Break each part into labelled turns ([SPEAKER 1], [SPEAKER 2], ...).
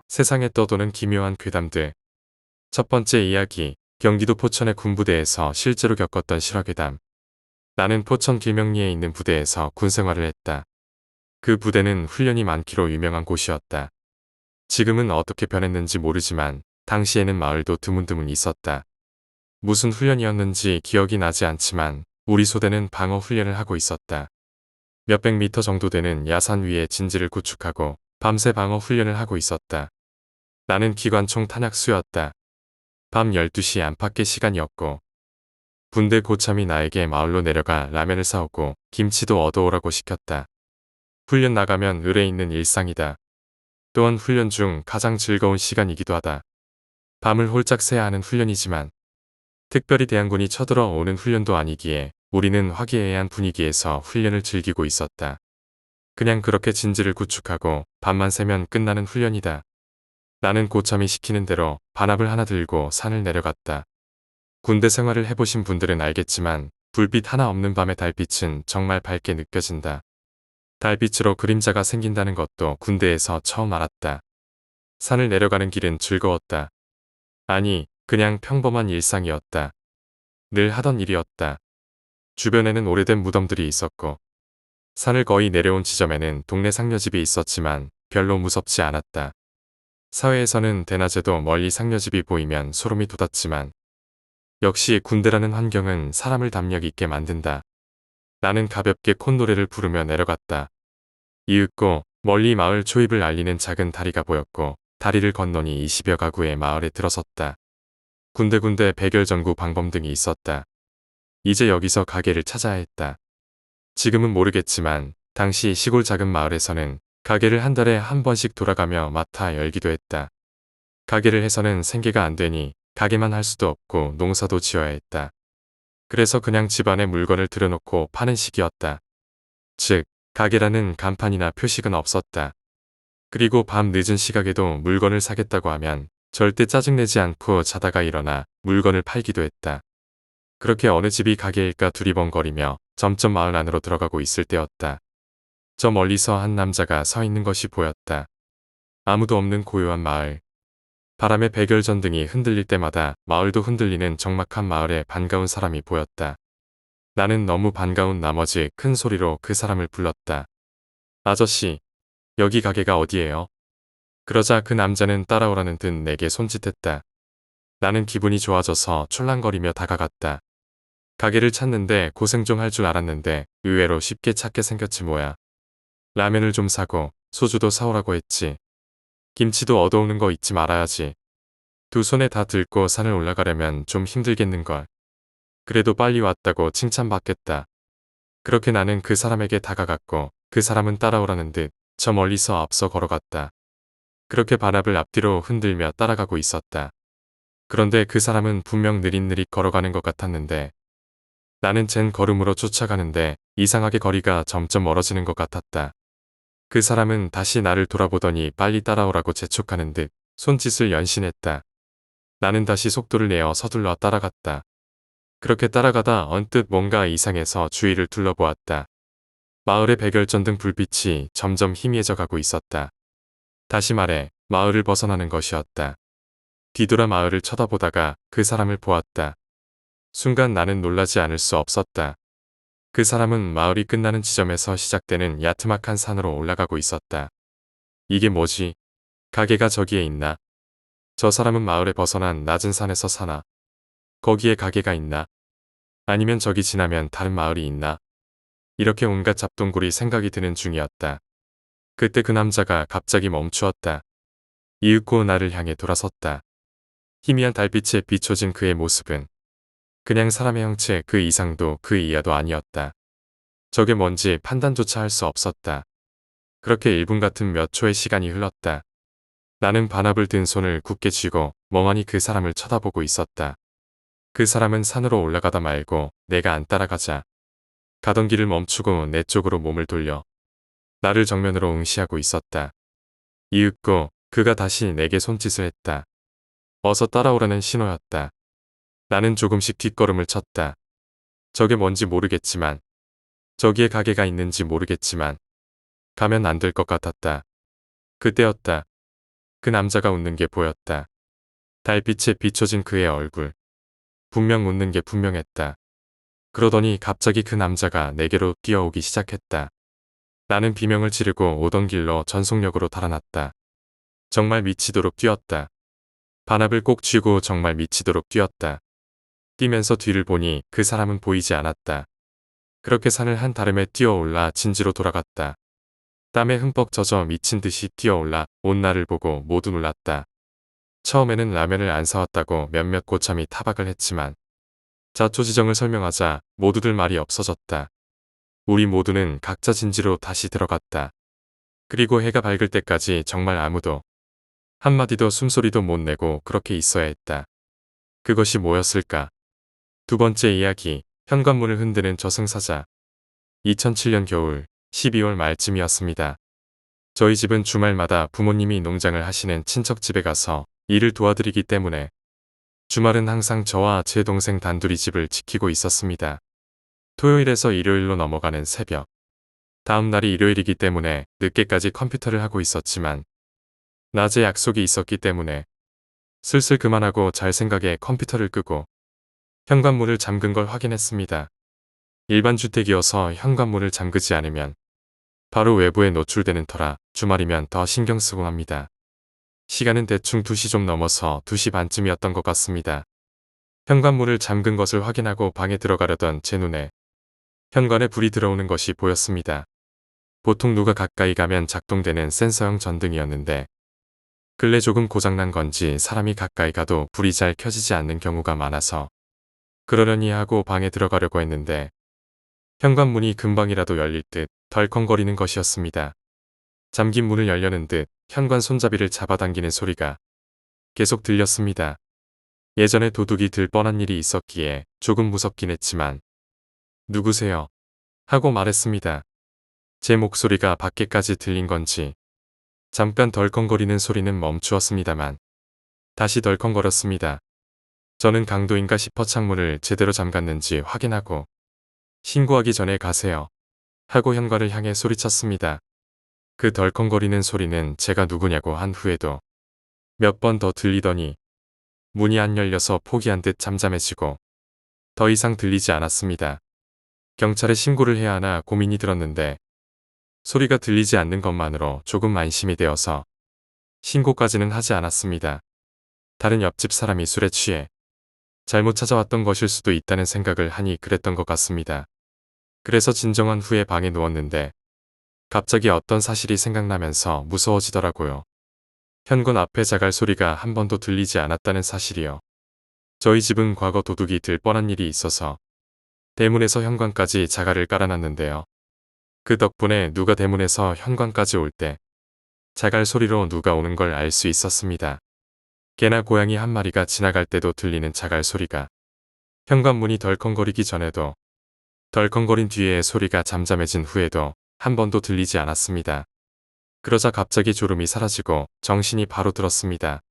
[SPEAKER 1] 세상에 떠도는 기묘한 괴담들. 첫 번째 이야기, 경기도 포천의 군부대에서 실제로 겪었던 실화괴담. 나는 포천 길명리에 있는 부대에서 군생활을 했다. 그 부대는 훈련이 많기로 유명한 곳이었다. 지금은 어떻게 변했는지 모르지만 당시에는 마을도 드문드문 있었다. 무슨 훈련이었는지 기억이 나지 않지만 우리 소대는 방어 훈련을 하고 있었다. 몇백 미터 정도 되는 야산 위에 진지를 구축하고 밤새 방어 훈련을 하고 있었다. 나는 기관총 탄약수였다. 밤 12시 안팎의 시간이었고 군대 고참이 나에게 마을로 내려가 라면을 사오고 김치도 얻어오라고 시켰다. 훈련 나가면 을에 있는 일상이다. 또한 훈련 중 가장 즐거운 시간이기도 하다. 밤을 홀짝 새야 하는 훈련이지만 특별히 대항군이 쳐들어오는 훈련도 아니기에 우리는 화기애애한 분위기에서 훈련을 즐기고 있었다. 그냥 그렇게 진지를 구축하고 밤만 새면 끝나는 훈련이다. 나는 고참이 시키는 대로 반합을 하나 들고 산을 내려갔다. 군대 생활을 해보신 분들은 알겠지만 불빛 하나 없는 밤의 달빛은 정말 밝게 느껴진다. 달빛으로 그림자가 생긴다는 것도 군대에서 처음 알았다. 산을 내려가는 길은 즐거웠다. 아니, 그냥 평범한 일상이었다. 늘 하던 일이었다. 주변에는 오래된 무덤들이 있었고 산을 거의 내려온 지점에는 동네 상려집이 있었지만 별로 무섭지 않았다. 사회에서는 대낮에도 멀리 상려집이 보이면 소름이 돋았지만 역시 군대라는 환경은 사람을 담력 있게 만든다. 나는 가볍게 콧노래를 부르며 내려갔다. 이윽고 멀리 마을 초입을 알리는 작은 다리가 보였고 다리를 건너니 20여 가구의 마을에 들어섰다. 군데군데 백열전구 방범 등이 있었다. 이제 여기서 가게를 찾아야 했다. 지금은 모르겠지만 당시 시골 작은 마을에서는 가게를 한 달에 한 번씩 돌아가며 맡아 열기도 했다. 가게를 해서는 생계가 안 되니 가게만 할 수도 없고 농사도 지어야 했다. 그래서 그냥 집안에 물건을 들여놓고 파는 식이었다. 즉, 가게라는 간판이나 표식은 없었다. 그리고 밤 늦은 시각에도 물건을 사겠다고 하면 절대 짜증내지 않고 자다가 일어나 물건을 팔기도 했다. 그렇게 어느 집이 가게일까 두리번거리며 점점 마을 안으로 들어가고 있을 때였다. 저 멀리서 한 남자가 서 있는 것이 보였다. 아무도 없는 고요한 마을. 바람에 백열전등이 흔들릴 때마다 마을도 흔들리는 적막한 마을에 반가운 사람이 보였다. 나는 너무 반가운 나머지 큰 소리로 그 사람을 불렀다. 아저씨, 여기 가게가 어디예요? 그러자 그 남자는 따라오라는 듯 내게 손짓했다. 나는 기분이 좋아져서 촐랑거리며 다가갔다. 가게를 찾는데 고생 좀 할 줄 알았는데 의외로 쉽게 찾게 생겼지 뭐야. 라면을 좀 사고 소주도 사오라고 했지. 김치도 얻어오는 거 잊지 말아야지. 두 손에 다 들고 산을 올라가려면 좀 힘들겠는걸. 그래도 빨리 왔다고 칭찬받겠다. 그렇게 나는 그 사람에게 다가갔고 그 사람은 따라오라는 듯 저 멀리서 앞서 걸어갔다. 그렇게 반합을 앞뒤로 흔들며 따라가고 있었다. 그런데 그 사람은 분명 느릿느릿 걸어가는 것 같았는데 나는 젠 걸음으로 쫓아가는데 이상하게 거리가 점점 멀어지는 것 같았다. 그 사람은 다시 나를 돌아보더니 빨리 따라오라고 재촉하는 듯 손짓을 연신했다. 나는 다시 속도를 내어 서둘러 따라갔다. 그렇게 따라가다 언뜻 뭔가 이상해서 주위를 둘러보았다. 마을의 백열전등 불빛이 점점 희미해져 가고 있었다. 다시 말해 마을을 벗어나는 것이었다. 뒤돌아 마을을 쳐다보다가 그 사람을 보았다. 순간 나는 놀라지 않을 수 없었다. 그 사람은 마을이 끝나는 지점에서 시작되는 야트막한 산으로 올라가고 있었다. 이게 뭐지? 가게가 저기에 있나? 저 사람은 마을에 벗어난 낮은 산에서 사나? 거기에 가게가 있나? 아니면 저기 지나면 다른 마을이 있나? 이렇게 온갖 잡동굴이 생각이 드는 중이었다. 그때 그 남자가 갑자기 멈추었다. 이윽고 나를 향해 돌아섰다. 희미한 달빛에 비춰진 그의 모습은 그냥 사람의 형체 그 이상도 그 이하도 아니었다. 저게 뭔지 판단조차 할 수 없었다. 그렇게 1분 같은 몇 초의 시간이 흘렀다. 나는 반합을 든 손을 굳게 쥐고 멍하니 그 사람을 쳐다보고 있었다. 그 사람은 산으로 올라가다 말고 내가 안 따라가자 가던 길을 멈추고 내 쪽으로 몸을 돌려 나를 정면으로 응시하고 있었다. 이윽고 그가 다시 내게 손짓을 했다. 어서 따라오라는 신호였다. 나는 조금씩 뒷걸음을 쳤다. 저게 뭔지 모르겠지만 저기에 가게가 있는지 모르겠지만 가면 안 될 것 같았다. 그때였다. 그 남자가 웃는 게 보였다. 달빛에 비춰진 그의 얼굴. 분명 웃는 게 분명했다. 그러더니 갑자기 그 남자가 내게로 뛰어오기 시작했다. 나는 비명을 지르고 오던 길로 전속력으로 달아났다. 정말 미치도록 뛰었다. 반합을 꼭 쥐고 정말 미치도록 뛰었다. 뛰면서 뒤를 보니 그 사람은 보이지 않았다. 그렇게 산을 한 다름에 뛰어올라 진지로 돌아갔다. 땀에 흠뻑 젖어 미친 듯이 뛰어올라 온 나를 보고 모두 놀랐다. 처음에는 라면을 안 사왔다고 몇몇 고참이 타박을 했지만 자초지정을 설명하자 모두들 말이 없어졌다. 우리 모두는 각자 진지로 다시 들어갔다. 그리고 해가 밝을 때까지 정말 아무도 한마디도 숨소리도 못 내고 그렇게 있어야 했다. 그것이 뭐였을까? 두 번째 이야기, 현관문을 흔드는 저승사자. 2007년 겨울 12월 말쯤이었습니다. 저희 집은 주말마다 부모님이 농장을 하시는 친척 집에 가서 일을 도와드리기 때문에 주말은 항상 저와 제 동생 단둘이 집을 지키고 있었습니다. 토요일에서 일요일로 넘어가는 새벽. 다음 날이 일요일이기 때문에 늦게까지 컴퓨터를 하고 있었지만 낮에 약속이 있었기 때문에 슬슬 그만하고 잘 생각에 컴퓨터를 끄고 현관문을 잠근 걸 확인했습니다. 일반 주택이어서 현관문을 잠그지 않으면 바로 외부에 노출되는 터라 주말이면 더 신경 쓰고 합니다. 시간은 대충 2시 좀 넘어서 2시 반쯤이었던 것 같습니다. 현관문을 잠근 것을 확인하고 방에 들어가려던 제 눈에 현관에 불이 들어오는 것이 보였습니다. 보통 누가 가까이 가면 작동되는 센서형 전등이었는데 근래 조금 고장난 건지 사람이 가까이 가도 불이 잘 켜지지 않는 경우가 많아서 그러려니 하고 방에 들어가려고 했는데 현관문이 금방이라도 열릴 듯 덜컹거리는 것이었습니다. 잠긴 문을 열려는 듯 현관 손잡이를 잡아당기는 소리가 계속 들렸습니다. 예전에 도둑이 들 뻔한 일이 있었기에 조금 무섭긴 했지만 누구세요? 하고 말했습니다. 제 목소리가 밖에까지 들린 건지 잠깐 덜컹거리는 소리는 멈추었습니다만 다시 덜컹거렸습니다. 저는 강도인가 싶어 창문을 제대로 잠갔는지 확인하고 신고하기 전에 가세요. 하고 현관을 향해 소리쳤습니다. 그 덜컹거리는 소리는 제가 누구냐고 한 후에도 몇 번 더 들리더니 문이 안 열려서 포기한 듯 잠잠해지고 더 이상 들리지 않았습니다. 경찰에 신고를 해야 하나 고민이 들었는데 소리가 들리지 않는 것만으로 조금 안심이 되어서 신고까지는 하지 않았습니다. 다른 옆집 사람이 술에 취해 잘못 찾아왔던 것일 수도 있다는 생각을 하니 그랬던 것 같습니다. 그래서 진정한 후에 방에 누웠는데 갑자기 어떤 사실이 생각나면서 무서워지더라고요. 현관 앞에 자갈 소리가 한 번도 들리지 않았다는 사실이요. 저희 집은 과거 도둑이 들 뻔한 일이 있어서 대문에서 현관까지 자갈을 깔아놨는데요. 그 덕분에 누가 대문에서 현관까지 올 때 자갈 소리로 누가 오는 걸 알 수 있었습니다. 개나 고양이 한 마리가 지나갈 때도 들리는 자갈 소리가 현관문이 덜컹거리기 전에도 덜컹거린 뒤에 소리가 잠잠해진 후에도 한 번도 들리지 않았습니다. 그러자 갑자기 졸음이 사라지고 정신이 바로 들었습니다.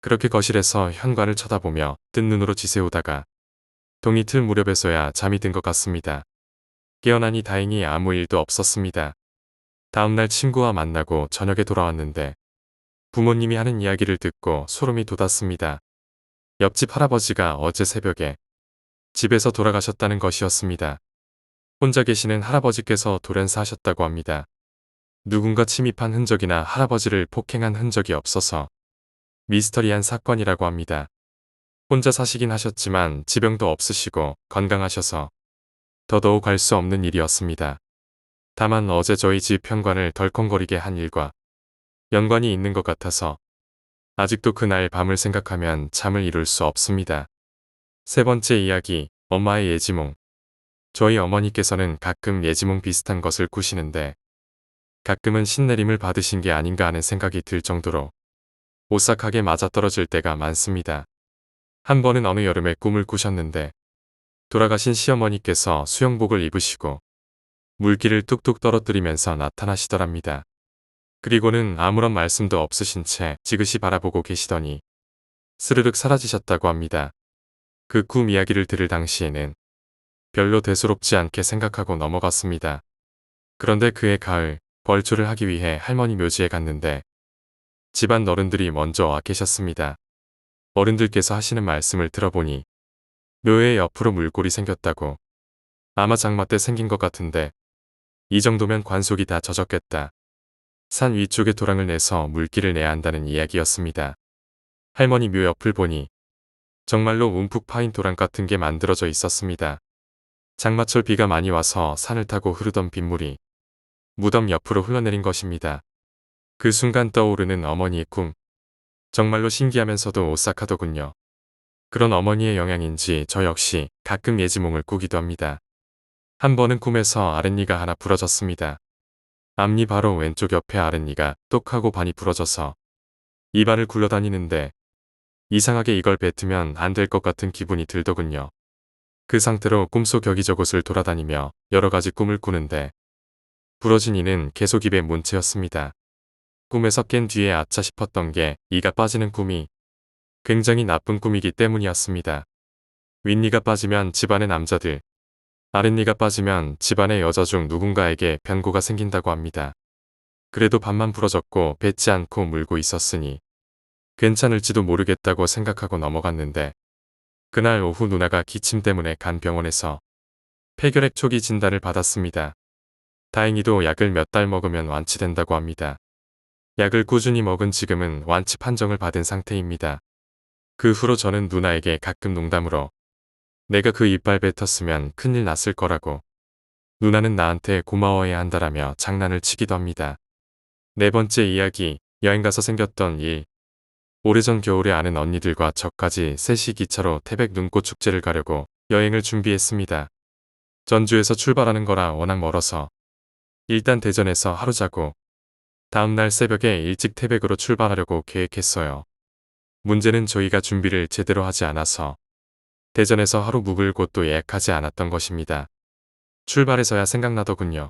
[SPEAKER 1] 그렇게 거실에서 현관을 쳐다보며 뜬 눈으로 지새우다가 동이틀 무렵에서야 잠이 든 것 같습니다. 깨어나니 다행히 아무 일도 없었습니다. 다음날 친구와 만나고 저녁에 돌아왔는데 부모님이 하는 이야기를 듣고 소름이 돋았습니다. 옆집 할아버지가 어제 새벽에 집에서 돌아가셨다는 것이었습니다. 혼자 계시는 할아버지께서 돌연사 하셨다고 합니다. 누군가 침입한 흔적이나 할아버지를 폭행한 흔적이 없어서 미스터리한 사건이라고 합니다. 혼자 사시긴 하셨지만 지병도 없으시고 건강하셔서 더더욱 알 수 없는 일이었습니다. 다만 어제 저희 집 현관을 덜컹거리게 한 일과 연관이 있는 것 같아서 아직도 그날 밤을 생각하면 잠을 이룰 수 없습니다. 세 번째 이야기, 엄마의 예지몽. 저희 어머니께서는 가끔 예지몽 비슷한 것을 꾸시는데 가끔은 신내림을 받으신 게 아닌가 하는 생각이 들 정도로 오싹하게 맞아떨어질 때가 많습니다. 한 번은 어느 여름에 꿈을 꾸셨는데 돌아가신 시어머니께서 수영복을 입으시고 물기를 뚝뚝 떨어뜨리면서 나타나시더랍니다. 그리고는 아무런 말씀도 없으신 채 지그시 바라보고 계시더니 스르륵 사라지셨다고 합니다. 그 꿈 이야기를 들을 당시에는 별로 대수롭지 않게 생각하고 넘어갔습니다. 그런데 그해 가을 벌초를 하기 위해 할머니 묘지에 갔는데 집안 어른들이 먼저 와 계셨습니다. 어른들께서 하시는 말씀을 들어보니 묘의 옆으로 물골이 생겼다고. 아마 장마 때 생긴 것 같은데 이 정도면 관속이 다 젖었겠다. 산 위쪽에 도랑을 내서 물기를 내야 한다는 이야기였습니다. 할머니 묘 옆을 보니 정말로 움푹 파인 도랑 같은 게 만들어져 있었습니다. 장마철 비가 많이 와서 산을 타고 흐르던 빗물이 무덤 옆으로 흘러내린 것입니다. 그 순간 떠오르는 어머니의 꿈. 정말로 신기하면서도 오싹하더군요. 그런 어머니의 영향인지 저 역시 가끔 예지몽을 꾸기도 합니다. 한 번은 꿈에서 아랫니가 하나 부러졌습니다. 앞니 바로 왼쪽 옆에 아랫니가 똑하고 반이 부러져서 입안을 굴러다니는데 이상하게 이걸 뱉으면 안 될 것 같은 기분이 들더군요. 그 상태로 꿈속 여기저곳을 돌아다니며 여러 가지 꿈을 꾸는데 부러진 이는 계속 입에 문채였습니다. 꿈에서 깬 뒤에 아차 싶었던 게 이가 빠지는 꿈이 굉장히 나쁜 꿈이기 때문이었습니다. 윗니가 빠지면 집안의 남자들, 아랫니가 빠지면 집안의 여자 중 누군가에게 변고가 생긴다고 합니다. 그래도 반만 부러졌고 뱉지 않고 물고 있었으니 괜찮을지도 모르겠다고 생각하고 넘어갔는데 그날 오후 누나가 기침 때문에 간 병원에서 폐결핵 초기 진단을 받았습니다. 다행히도 약을 몇 달 먹으면 완치된다고 합니다. 약을 꾸준히 먹은 지금은 완치 판정을 받은 상태입니다. 그 후로 저는 누나에게 가끔 농담으로 내가 그 이빨 뱉었으면 큰일 났을 거라고. 누나는 나한테 고마워해야 한다라며 장난을 치기도 합니다. 네 번째 이야기, 여행가서 생겼던 일. 오래전 겨울에 아는 언니들과 저까지 셋이 기차로 태백 눈꽃 축제를 가려고 여행을 준비했습니다. 전주에서 출발하는 거라 워낙 멀어서 일단 대전에서 하루 자고 다음날 새벽에 일찍 태백으로 출발하려고 계획했어요. 문제는 저희가 준비를 제대로 하지 않아서 대전에서 하루 묵을 곳도 예약하지 않았던 것입니다. 출발해서야 생각나더군요.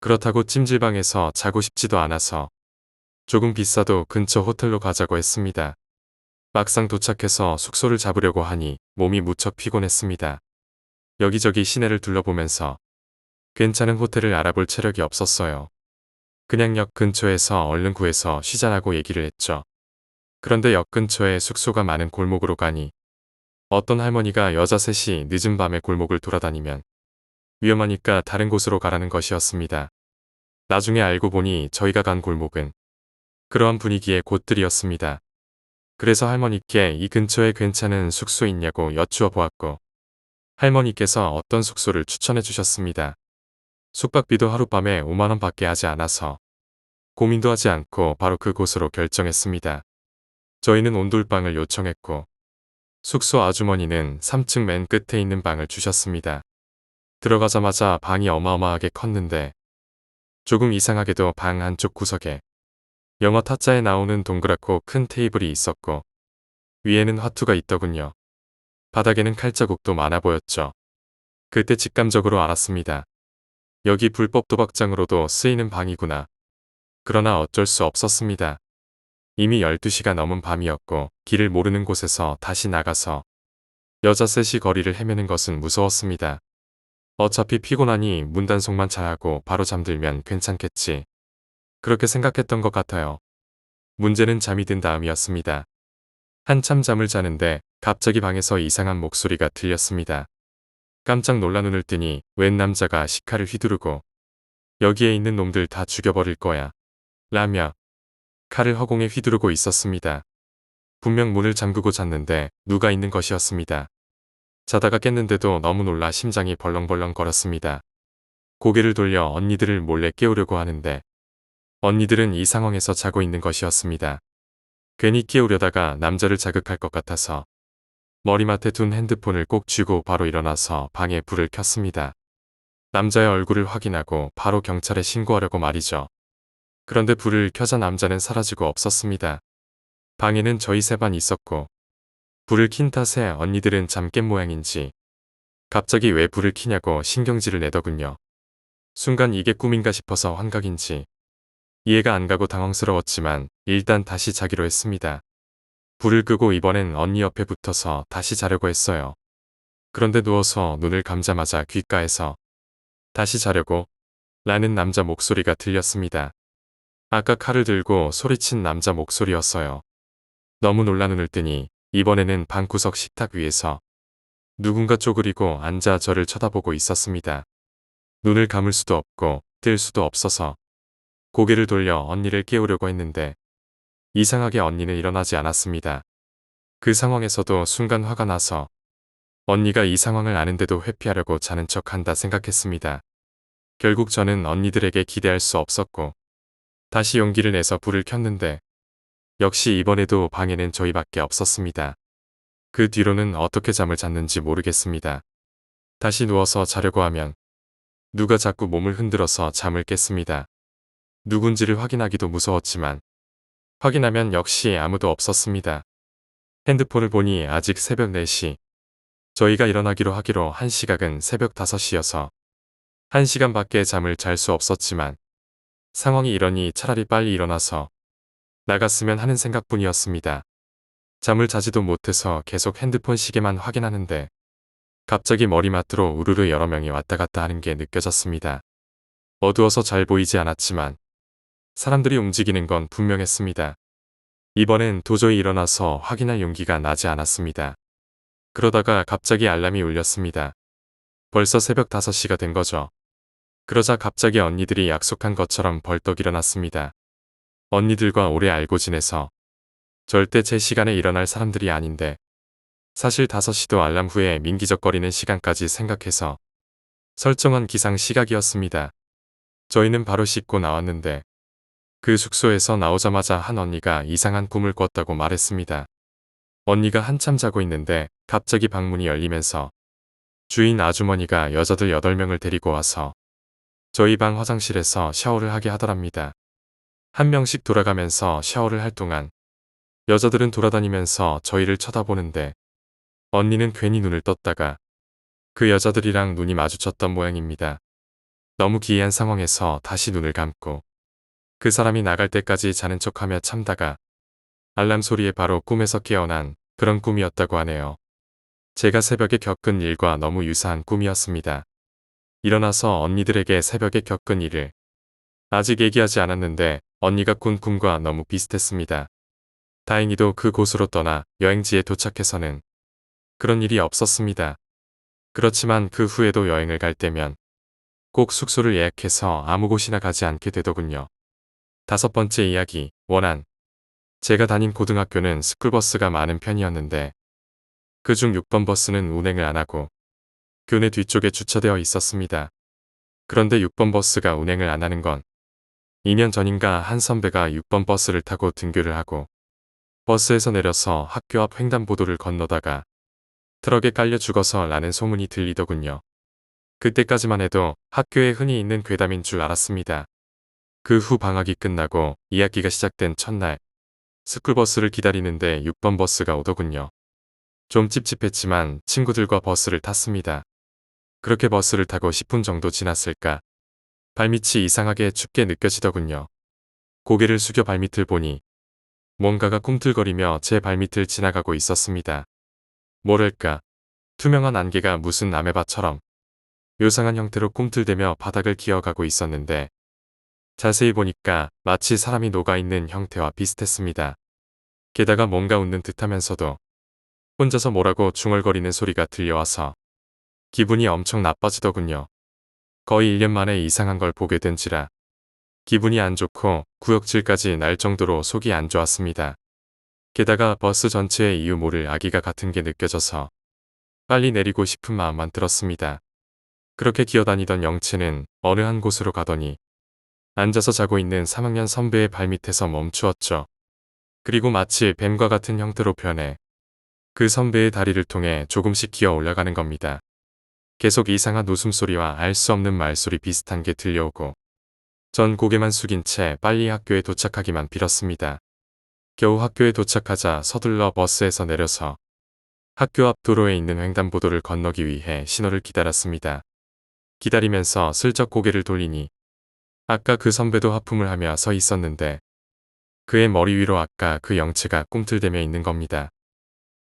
[SPEAKER 1] 그렇다고 찜질방에서 자고 싶지도 않아서 조금 비싸도 근처 호텔로 가자고 했습니다. 막상 도착해서 숙소를 잡으려고 하니 몸이 무척 피곤했습니다. 여기저기 시내를 둘러보면서 괜찮은 호텔을 알아볼 체력이 없었어요. 그냥 역 근처에서 얼른 구해서 쉬자라고 얘기를 했죠. 그런데 역 근처에 숙소가 많은 골목으로 가니 어떤 할머니가 여자 셋이 늦은 밤에 골목을 돌아다니면 위험하니까 다른 곳으로 가라는 것이었습니다. 나중에 알고 보니 저희가 간 골목은 그러한 분위기의 곳들이었습니다. 그래서 할머니께 이 근처에 괜찮은 숙소 있냐고 여쭈어 보았고 할머니께서 어떤 숙소를 추천해 주셨습니다. 숙박비도 하룻밤에 5만 원 밖에 하지 않아서 고민도 하지 않고 바로 그곳으로 결정했습니다. 저희는 온돌방을 요청했고 숙소 아주머니는 3층 맨 끝에 있는 방을 주셨습니다. 들어가자마자 방이 어마어마하게 컸는데 조금 이상하게도 방 한쪽 구석에 영화 타짜에 나오는 동그랗고 큰 테이블이 있었고 위에는 화투가 있더군요. 바닥에는 칼자국도 많아 보였죠. 그때 직감적으로 알았습니다. 여기 불법 도박장으로도 쓰이는 방이구나. 그러나 어쩔 수 없었습니다. 이미 12시가 넘은 밤이었고 길을 모르는 곳에서 다시 나가서 여자 셋이 거리를 헤매는 것은 무서웠습니다. 어차피 피곤하니 문단속만 잘하고 바로 잠들면 괜찮겠지. 그렇게 생각했던 것 같아요. 문제는 잠이 든 다음이었습니다. 한참 잠을 자는데 갑자기 방에서 이상한 목소리가 들렸습니다. 깜짝 놀라 눈을 뜨니 웬 남자가 식칼을 휘두르고 여기에 있는 놈들 다 죽여버릴 거야. 라며 칼을 허공에 휘두르고 있었습니다. 분명 문을 잠그고 잤는데 누가 있는 것이었습니다. 자다가 깼는데도 너무 놀라 심장이 벌렁벌렁 거렸습니다. 고개를 돌려 언니들을 몰래 깨우려고 하는데 언니들은 이 상황에서 자고 있는 것이었습니다. 괜히 깨우려다가 남자를 자극할 것 같아서 머리맡에 둔 핸드폰을 꼭 쥐고 바로 일어나서 방에 불을 켰습니다. 남자의 얼굴을 확인하고 바로 경찰에 신고하려고 말이죠. 그런데 불을 켜자 남자는 사라지고 없었습니다. 방에는 저희 셋만 있었고 불을 킨 탓에 언니들은 잠 깬 모양인지 갑자기 왜 불을 켜냐고 신경질을 내더군요. 순간 이게 꿈인가 싶어서 환각인지 이해가 안 가고 당황스러웠지만 일단 다시 자기로 했습니다. 불을 끄고 이번엔 언니 옆에 붙어서 다시 자려고 했어요. 그런데 누워서 눈을 감자마자 귓가에서 다시 자려고 라는 남자 목소리가 들렸습니다. 아까 칼을 들고 소리친 남자 목소리였어요. 너무 놀라 눈을 뜨니 이번에는 방구석 식탁 위에서 누군가 쪼그리고 앉아 저를 쳐다보고 있었습니다. 눈을 감을 수도 없고 뜰 수도 없어서 고개를 돌려 언니를 깨우려고 했는데 이상하게 언니는 일어나지 않았습니다. 그 상황에서도 순간 화가 나서 언니가 이 상황을 아는데도 회피하려고 자는 척한다 생각했습니다. 결국 저는 언니들에게 기대할 수 없었고 다시 용기를 내서 불을 켰는데 역시 이번에도 방에는 저희밖에 없었습니다. 그 뒤로는 어떻게 잠을 잤는지 모르겠습니다. 다시 누워서 자려고 하면 누가 자꾸 몸을 흔들어서 잠을 깼습니다. 누군지를 확인하기도 무서웠지만 확인하면 역시 아무도 없었습니다. 핸드폰을 보니 아직 새벽 4시. 저희가 일어나기로 하기로 한 시각은 새벽 5시여서 1시간밖에 잠을 잘 수 없었지만 상황이 이러니 차라리 빨리 일어나서 나갔으면 하는 생각뿐이었습니다. 잠을 자지도 못해서 계속 핸드폰 시계만 확인하는데 갑자기 머리맡으로 우르르 여러 명이 왔다 갔다 하는 게 느껴졌습니다. 어두워서 잘 보이지 않았지만 사람들이 움직이는 건 분명했습니다. 이번엔 도저히 일어나서 확인할 용기가 나지 않았습니다. 그러다가 갑자기 알람이 울렸습니다. 벌써 새벽 5시가 된 거죠. 그러자 갑자기 언니들이 약속한 것처럼 벌떡 일어났습니다. 언니들과 오래 알고 지내서 절대 제 시간에 일어날 사람들이 아닌데 사실 5시도 알람 후에 민기적거리는 시간까지 생각해서 설정한 기상 시각이었습니다. 저희는 바로 씻고 나왔는데 그 숙소에서 나오자마자 한 언니가 이상한 꿈을 꿨다고 말했습니다. 언니가 한참 자고 있는데 갑자기 방문이 열리면서 주인 아주머니가 여자들 8명을 데리고 와서 저희 방 화장실에서 샤워를 하게 하더랍니다. 한 명씩 돌아가면서 샤워를 할 동안 여자들은 돌아다니면서 저희를 쳐다보는데 언니는 괜히 눈을 떴다가 그 여자들이랑 눈이 마주쳤던 모양입니다. 너무 기이한 상황에서 다시 눈을 감고 그 사람이 나갈 때까지 자는 척하며 참다가 알람 소리에 바로 꿈에서 깨어난 그런 꿈이었다고 하네요. 제가 새벽에 겪은 일과 너무 유사한 꿈이었습니다. 일어나서 언니들에게 새벽에 겪은 일을 아직 얘기하지 않았는데 언니가 꾼 꿈과 너무 비슷했습니다. 다행히도 그곳으로 떠나 여행지에 도착해서는 그런 일이 없었습니다. 그렇지만 그 후에도 여행을 갈 때면 꼭 숙소를 예약해서 아무 곳이나 가지 않게 되더군요. 5번째 이야기, 원한. 제가 다닌 고등학교는 스쿨버스가 많은 편이었는데 그중 6번 버스는 운행을 안 하고 교내 뒤쪽에 주차되어 있었습니다. 그런데 6번 버스가 운행을 안 하는 건 2년 전인가 한 선배가 6번 버스를 타고 등교를 하고 버스에서 내려서 학교 앞 횡단보도를 건너다가 트럭에 깔려 죽어서 라는 소문이 들리더군요. 그때까지만 해도 학교에 흔히 있는 괴담인 줄 알았습니다. 그 후 방학이 끝나고 2학기가 시작된 첫날 스쿨버스를 기다리는데 6번 버스가 오더군요. 좀 찝찝했지만 친구들과 버스를 탔습니다. 그렇게 버스를 타고 10분 정도 지났을까 발밑이 이상하게 춥게 느껴지더군요. 고개를 숙여 발밑을 보니 뭔가가 꿈틀거리며 제 발밑을 지나가고 있었습니다. 뭐랄까 투명한 안개가 무슨 아메바처럼 요상한 형태로 꿈틀대며 바닥을 기어가고 있었는데 자세히 보니까 마치 사람이 녹아있는 형태와 비슷했습니다. 게다가 뭔가 웃는 듯하면서도 혼자서 뭐라고 중얼거리는 소리가 들려와서 기분이 엄청 나빠지더군요. 거의 1년 만에 이상한 걸 보게 된지라 기분이 안 좋고 구역질까지 날 정도로 속이 안 좋았습니다. 게다가 버스 전체에 이유 모를 아기가 같은 게 느껴져서 빨리 내리고 싶은 마음만 들었습니다. 그렇게 기어다니던 영체는 어느 한 곳으로 가더니 앉아서 자고 있는 3학년 선배의 발밑에서 멈추었죠. 그리고 마치 뱀과 같은 형태로 변해 그 선배의 다리를 통해 조금씩 기어 올라가는 겁니다. 계속 이상한 웃음소리와 알 수 없는 말소리 비슷한 게 들려오고 전 고개만 숙인 채 빨리 학교에 도착하기만 빌었습니다. 겨우 학교에 도착하자 서둘러 버스에서 내려서 학교 앞 도로에 있는 횡단보도를 건너기 위해 신호를 기다렸습니다. 기다리면서 슬쩍 고개를 돌리니 아까 그 선배도 하품을 하며 서 있었는데 그의 머리 위로 아까 그 영체가 꿈틀대며 있는 겁니다.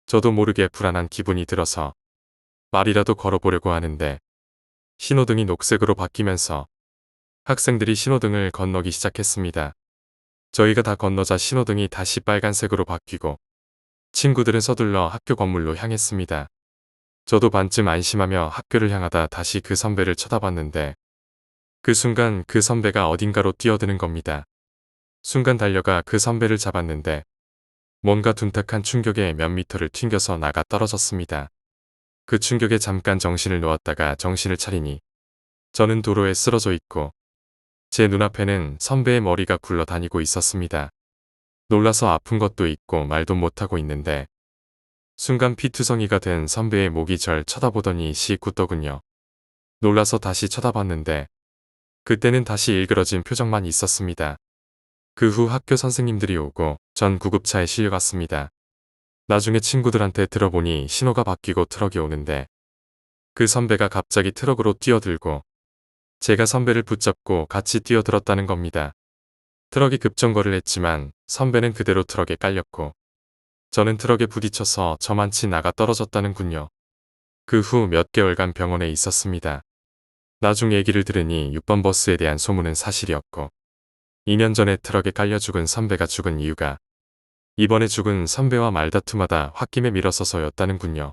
[SPEAKER 1] 저도 모르게 불안한 기분이 들어서 말이라도 걸어보려고 하는데 신호등이 녹색으로 바뀌면서 학생들이 신호등을 건너기 시작했습니다. 저희가 다 건너자 신호등이 다시 빨간색으로 바뀌고 친구들은 서둘러 학교 건물로 향했습니다. 저도 반쯤 안심하며 학교를 향하다 다시 그 선배를 쳐다봤는데 그 순간 그 선배가 어딘가로 뛰어드는 겁니다. 순간 달려가 그 선배를 잡았는데 뭔가 둔탁한 충격에 몇 미터를 튕겨서 나가 떨어졌습니다. 그 충격에 잠깐 정신을 놓았다가 정신을 차리니 저는 도로에 쓰러져 있고 제 눈앞에는 선배의 머리가 굴러다니고 있었습니다. 놀라서 아픈 것도 있고 말도 못하고 있는데 순간 피투성이가 된 선배의 목이 절 쳐다보더니 씩 웃더군요. 놀라서 다시 쳐다봤는데 그때는 다시 일그러진 표정만 있었습니다. 그 후 학교 선생님들이 오고 전 구급차에 실려갔습니다. 나중에 친구들한테 들어보니 신호가 바뀌고 트럭이 오는데 그 선배가 갑자기 트럭으로 뛰어들고 제가 선배를 붙잡고 같이 뛰어들었다는 겁니다. 트럭이 급정거를 했지만 선배는 그대로 트럭에 깔렸고 저는 트럭에 부딪혀서 저만치 나가 떨어졌다는군요. 그 후 몇 개월간 병원에 있었습니다. 나중 얘기를 들으니 6번 버스에 대한 소문은 사실이었고 2년 전에 트럭에 깔려 죽은 선배가 죽은 이유가 이번에 죽은 선배와 말다툼하다 홧김에 밀어서서였다는군요.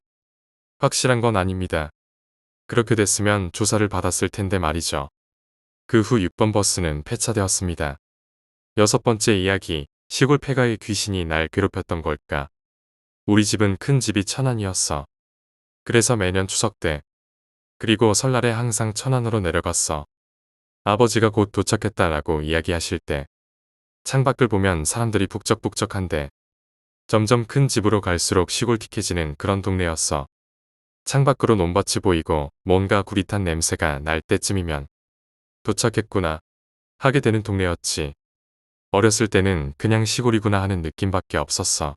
[SPEAKER 1] 확실한 건 아닙니다. 그렇게 됐으면 조사를 받았을 텐데 말이죠. 그 후 6번 버스는 폐차되었습니다. 6번째 이야기, 시골 폐가의 귀신이 날 괴롭혔던 걸까? 우리 집은 큰 집이 천안이었어. 그래서 매년 추석 때, 그리고 설날에 항상 천안으로 내려갔어. 아버지가 곧 도착했다라고 이야기하실 때 창밖을 보면 사람들이 북적북적한데 점점 큰 집으로 갈수록 시골틱해지는 그런 동네였어. 창밖으로 논밭이 보이고 뭔가 구릿한 냄새가 날 때쯤이면 도착했구나 하게 되는 동네였지. 어렸을 때는 그냥 시골이구나 하는 느낌밖에 없었어.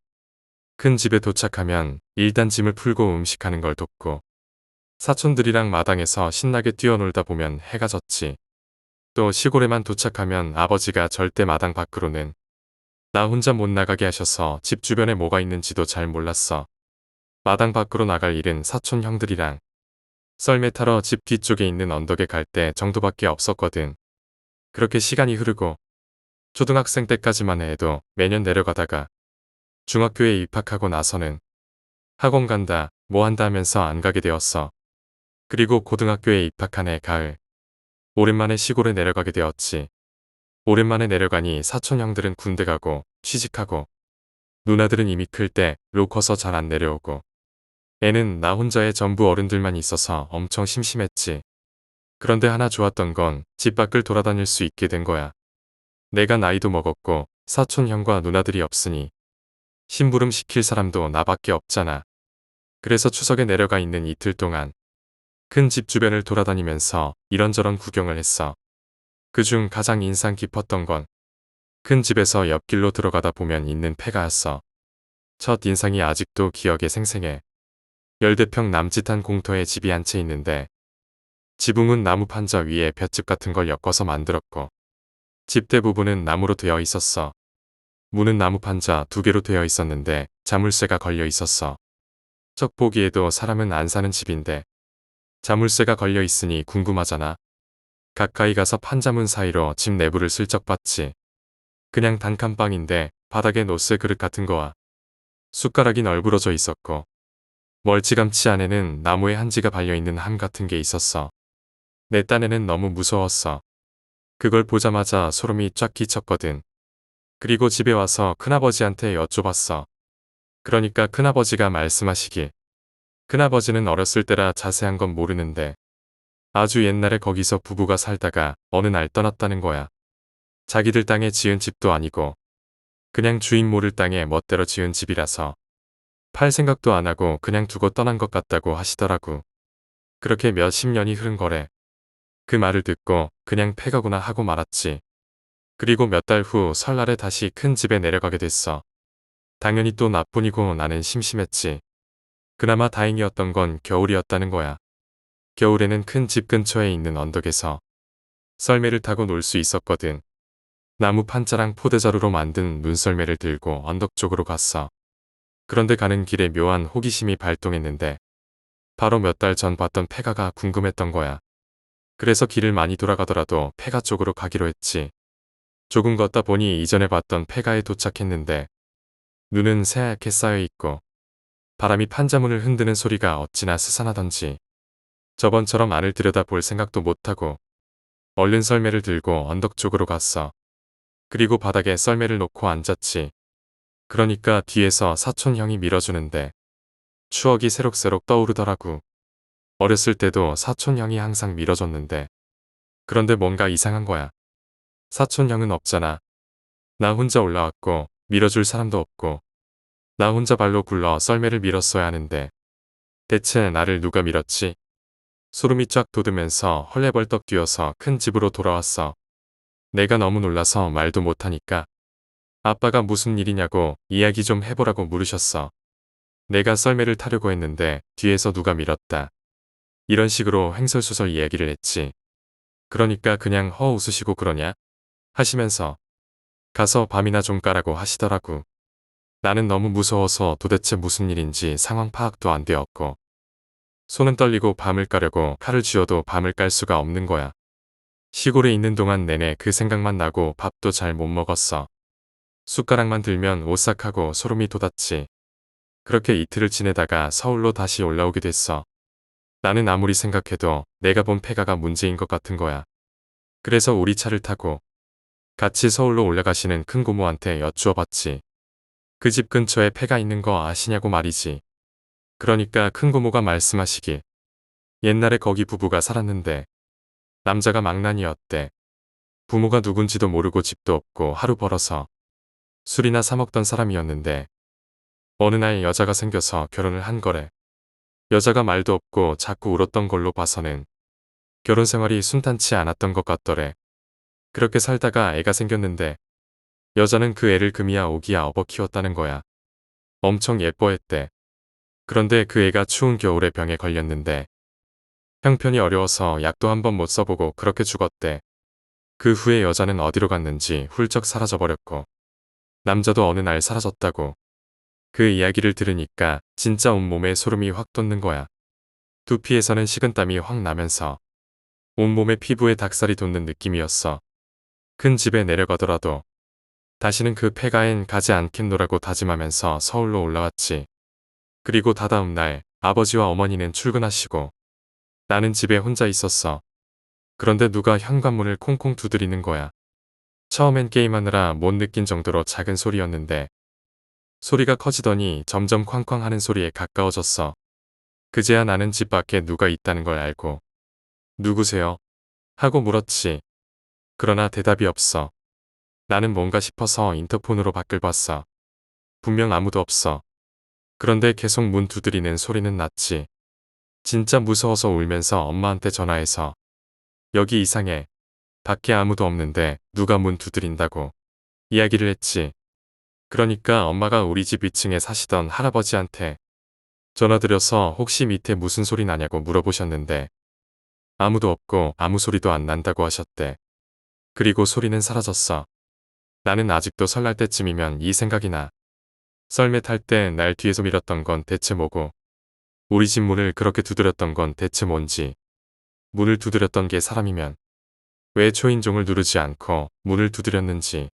[SPEAKER 1] 큰 집에 도착하면 일단 짐을 풀고 음식하는 걸 돕고 사촌들이랑 마당에서 신나게 뛰어놀다 보면 해가 졌지. 또 시골에만 도착하면 아버지가 절대 마당 밖으로는 나 혼자 못 나가게 하셔서 집 주변에 뭐가 있는지도 잘 몰랐어. 마당 밖으로 나갈 일은 사촌 형들이랑 썰매 타러 집 뒤쪽에 있는 언덕에 갈 때 정도밖에 없었거든. 그렇게 시간이 흐르고 초등학생 때까지만 해도 매년 내려가다가 중학교에 입학하고 나서는 학원 간다, 뭐 한다 하면서 안 가게 되었어. 그리고 고등학교에 입학한 해 가을 오랜만에 시골에 내려가게 되었지. 오랜만에 내려가니 사촌 형들은 군대 가고 취직하고 누나들은 이미 클 때 로 커서 잘 안 내려오고 애는 나 혼자의 전부 어른들만 있어서 엄청 심심했지. 그런데 하나 좋았던 건 집 밖을 돌아다닐 수 있게 된 거야. 내가 나이도 먹었고 사촌 형과 누나들이 없으니 심부름 시킬 사람도 나밖에 없잖아. 그래서 추석에 내려가 있는 이틀 동안 큰 집 주변을 돌아다니면서 이런저런 구경을 했어. 그중 가장 인상 깊었던 건 큰 집에서 옆길로 들어가다 보면 있는 폐가였어. 첫 인상이 아직도 기억에 생생해. 열대평 남짓한 공터에 집이 한 채 있는데 지붕은 나무 판자 위에 볏짚 같은 걸 엮어서 만들었고 집 대부분은 나무로 되어 있었어. 문은 나무 판자 2개로 되어 있었는데 자물쇠가 걸려 있었어. 쩍 보기에도 사람은 안 사는 집인데 자물쇠가 걸려 있으니 궁금하잖아. 가까이 가서 판자문 사이로 집 내부를 슬쩍 봤지. 그냥 단칸방인데 바닥에 노쇠 그릇 같은 거와 숟가락이 널브러져 있었고 멀찌감치 안에는 나무에 한지가 발려있는 함 같은 게 있었어. 내 딴에는 너무 무서웠어. 그걸 보자마자 소름이 쫙 끼쳤거든. 그리고 집에 와서 큰아버지한테 여쭤봤어. 그러니까 큰아버지가 말씀하시길. 큰아버지는 어렸을 때라 자세한 건 모르는데 아주 옛날에 거기서 부부가 살다가 어느 날 떠났다는 거야. 자기들 땅에 지은 집도 아니고 그냥 주인 모를 땅에 멋대로 지은 집이라서 팔 생각도 안 하고 그냥 두고 떠난 것 같다고 하시더라고. 그렇게 몇십 년이 흐른 거래. 그 말을 듣고 그냥 폐가구나 하고 말았지. 그리고 몇 달 후 설날에 다시 큰 집에 내려가게 됐어. 당연히 또 나뿐이고 나는 심심했지. 그나마 다행이었던 건 겨울이었다는 거야. 겨울에는 큰 집 근처에 있는 언덕에서 썰매를 타고 놀 수 있었거든. 나무 판자랑 포대자루로 만든 눈썰매를 들고 언덕 쪽으로 갔어. 그런데 가는 길에 묘한 호기심이 발동했는데 바로 몇 달 전 봤던 폐가가 궁금했던 거야. 그래서 길을 많이 돌아가더라도 폐가 쪽으로 가기로 했지. 조금 걷다 보니 이전에 봤던 폐가에 도착했는데 눈은 새하얗게 쌓여있고 바람이 판자문을 흔드는 소리가 어찌나 스산하던지 저번처럼 안을 들여다볼 생각도 못하고 얼른 썰매를 들고 언덕 쪽으로 갔어. 그리고 바닥에 썰매를 놓고 앉았지. 그러니까 뒤에서 사촌 형이 밀어주는데 추억이 새록새록 떠오르더라고. 어렸을 때도 사촌 형이 항상 밀어줬는데 그런데 뭔가 이상한 거야. 사촌 형은 없잖아. 나 혼자 올라왔고 밀어줄 사람도 없고 나 혼자 발로 굴러 썰매를 밀었어야 하는데 대체 나를 누가 밀었지? 소름이 쫙 돋으면서 헐레벌떡 뛰어서 큰 집으로 돌아왔어. 내가 너무 놀라서 말도 못하니까 아빠가 무슨 일이냐고 이야기 좀 해보라고 물으셨어. 내가 썰매를 타려고 했는데 뒤에서 누가 밀었다. 이런 식으로 횡설수설 이야기를 했지. 그러니까 그냥 웃으시고 그러냐? 하시면서 가서 밤이나 좀 까라고 하시더라고. 나는 너무 무서워서 도대체 무슨 일인지 상황 파악도 안 되었고 손은 떨리고 밤을 까려고 칼을 쥐어도 밤을 깔 수가 없는 거야. 시골에 있는 동안 내내 그 생각만 나고 밥도 잘 못 먹었어. 숟가락만 들면 오싹하고 소름이 돋았지. 그렇게 이틀을 지내다가 서울로 다시 올라오게 됐어. 나는 아무리 생각해도 내가 본 폐가가 문제인 것 같은 거야. 그래서 우리 차를 타고 같이 서울로 올라가시는 큰고모한테 여쭈어 봤지. 그 집 근처에 폐가 있는 거 아시냐고 말이지. 그러니까 큰고모가 말씀하시길 옛날에 거기 부부가 살았는데 남자가 망난이었대. 부모가 누군지도 모르고 집도 없고 하루 벌어서 술이나 사 먹던 사람이었는데 어느 날 여자가 생겨서 결혼을 한 거래. 여자가 말도 없고 자꾸 울었던 걸로 봐서는 결혼 생활이 순탄치 않았던 것 같더래. 그렇게 살다가 애가 생겼는데 여자는 그 애를 금이야 오기야 업어 키웠다는 거야. 엄청 예뻐했대. 그런데 그 애가 추운 겨울에 병에 걸렸는데 형편이 어려워서 약도 한 번 못 써보고 그렇게 죽었대. 그 후에 여자는 어디로 갔는지 훌쩍 사라져버렸고 남자도 어느 날 사라졌다고. 그 이야기를 들으니까 진짜 온몸에 소름이 확 돋는 거야. 두피에서는 식은땀이 확 나면서 온몸에 피부에 닭살이 돋는 느낌이었어. 큰 집에 내려가더라도 다시는 그 폐가엔 가지 않겠노라고 다짐하면서 서울로 올라왔지. 그리고 다다음 날 아버지와 어머니는 출근하시고 나는 집에 혼자 있었어. 그런데 누가 현관문을 콩콩 두드리는 거야. 처음엔 게임하느라 못 느낀 정도로 작은 소리였는데 소리가 커지더니 점점 쾅쾅 하는 소리에 가까워졌어. 그제야 나는 집 밖에 누가 있다는 걸 알고 누구세요? 하고 물었지. 그러나 대답이 없어. 나는 뭔가 싶어서 인터폰으로 밖을 봤어. 분명 아무도 없어. 그런데 계속 문 두드리는 소리는 났지. 진짜 무서워서 울면서 엄마한테 전화해서 여기 이상해. 밖에 아무도 없는데 누가 문 두드린다고 이야기를 했지. 그러니까 엄마가 우리 집 2층에 사시던 할아버지한테 전화드려서 혹시 밑에 무슨 소리 나냐고 물어보셨는데 아무도 없고 아무 소리도 안 난다고 하셨대. 그리고 소리는 사라졌어. 나는 아직도 설날 때쯤이면 이 생각이 나. 썰매 탈 때 날 뒤에서 밀었던 건 대체 뭐고 우리 집 문을 그렇게 두드렸던 건 대체 뭔지 문을 두드렸던 게 사람이면 왜 초인종을 누르지 않고 문을 두드렸는지